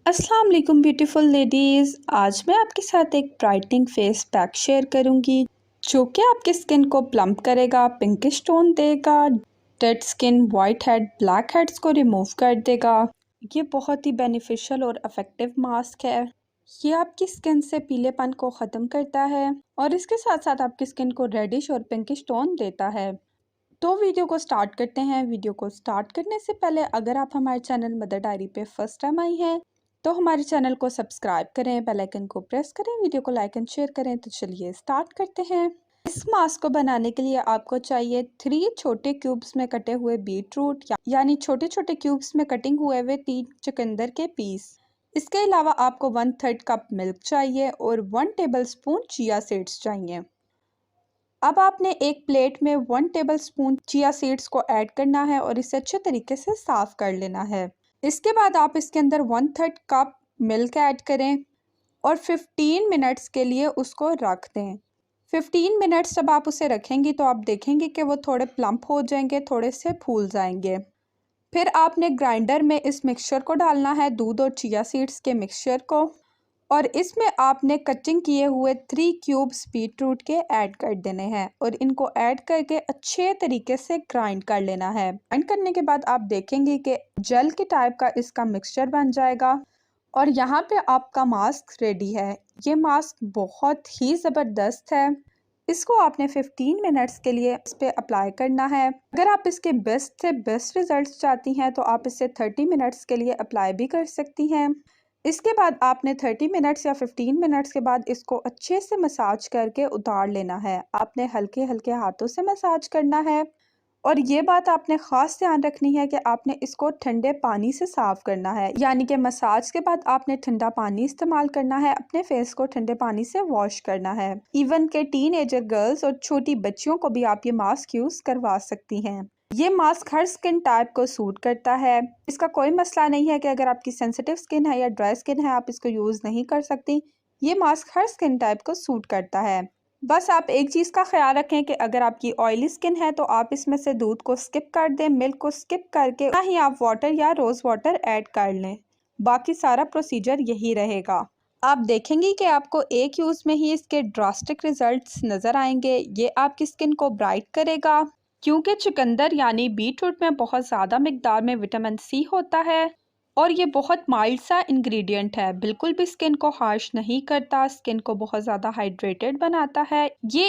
अस्सलाम वालेकुम beautiful ladies. आज मैं आपके साथ एक ब्राइटनिंग फेस पैक शेयर करूंगी जो कि आपकी स्किन को प्लम्प करेगा, पिंकिश टोन देगा, dead skin, white head, black heads को रिमूव कर देगा। ये बहुत ही बेनिफिशियल और इफ़ेक्टिव मास्क है। ये आपकी स्किन से पीलेपन को ख़त्म करता है और इसके साथ साथ आपकी स्किन को रेडिश और पिंकिश टोन देता है। तो वीडियो को स्टार्ट करते हैं। वीडियो को स्टार्ट करने से पहले अगर आप हमारे चैनल मदर डायरी पे फर्स्ट टाइम आई हैं तो हमारे चैनल को सब्सक्राइब करें, बेल आइकन को प्रेस करें, वीडियो को लाइक एंड शेयर करें। तो चलिए स्टार्ट करते हैं। इस मास्क को बनाने के लिए आपको चाहिए 3 छोटे क्यूब्स में कटे हुए बीट रूट यानी छोटे छोटे क्यूब्स में कटिंग हुए 3 चुकंदर के पीस। इसके अलावा आपको 1/3 कप मिल्क चाहिए और 1 टेबल स्पून चिया सीड्स चाहिए। अब आपने एक प्लेट में 1 टेबल स्पून चिया सीड्स को ऐड करना है और इसे अच्छे तरीके से साफ कर लेना है। इसके बाद आप इसके अंदर 1/3 कप मिल्क ऐड करें और 15 मिनट्स के लिए उसको रख दें। 15 मिनट्स जब आप उसे रखेंगी तो आप देखेंगे कि वो थोड़े प्लम्प हो जाएंगे, थोड़े से फूल जाएंगे। फिर आपने ग्राइंडर में इस मिक्सचर को डालना है, दूध और चिया सीड्स के मिक्सचर को, और इसमें आपने कटिंग किए हुए 3 क्यूब्स बीट रूट के ऐड कर देने हैं और इनको ऐड करके अच्छे तरीके से ग्राइंड कर लेना है। ग्राइंड करने के बाद आप देखेंगे कि जेल के टाइप का इसका मिक्सचर बन जाएगा और यहाँ पे आपका मास्क रेडी है। ये मास्क बहुत ही ज़बरदस्त है। इसको आपने 15 मिनट्स के लिए इस पे अप्लाई करना है। अगर आप इसके बेस्ट से बेस्ट रिजल्ट्स चाहती हैं तो आप इसे 30 मिनट्स के लिए अप्लाई भी कर सकती हैं। इसके बाद आपने 30 मिनट्स या 15 मिनट्स के बाद इसको अच्छे से मसाज करके उतार लेना है। आपने हल्के हल्के हाथों से मसाज करना है और ये बात आपने ख़ास ध्यान रखनी है कि आपने इसको ठंडे पानी से साफ़ करना है, यानी कि मसाज के बाद आपने ठंडा पानी इस्तेमाल करना है, अपने फेस को ठंडे पानी से वॉश करना है। इवन के टीनेजर गर्ल्स और छोटी बच्चियों को भी आप ये मास्क यूज़ करवा सकती हैं। ये मास्क हर स्किन टाइप को सूट करता है। इसका कोई मसला नहीं है कि अगर आपकी सेंसिटिव स्किन है या ड्राई स्किन है आप इसको यूज़ नहीं कर सकती। ये मास्क हर स्किन टाइप को सूट करता है। बस आप एक चीज़ का ख्याल रखें कि अगर आपकी ऑयली स्किन है तो आप इसमें से दूध को स्किप कर दें, मिल्क को स्किप करके ना ही आप वाटर या रोज़ वाटर ऐड कर लें। बाकी सारा प्रोसीजर यही रहेगा। आप देखेंगे कि आपको एक यूज़ में ही इसके ड्रास्टिक रिजल्ट्स नज़र आएंगे। ये आपकी स्किन को ब्राइट करेगा क्योंकि चुकंदर यानी बीट रूट में बहुत ज़्यादा मिकदार में विटामिन सी होता है और ये बहुत माइल्ड सा इंग्रेडिएंट है, बिल्कुल भी स्किन को हार्श नहीं करता, स्किन को बहुत ज़्यादा हाइड्रेटेड बनाता है। ये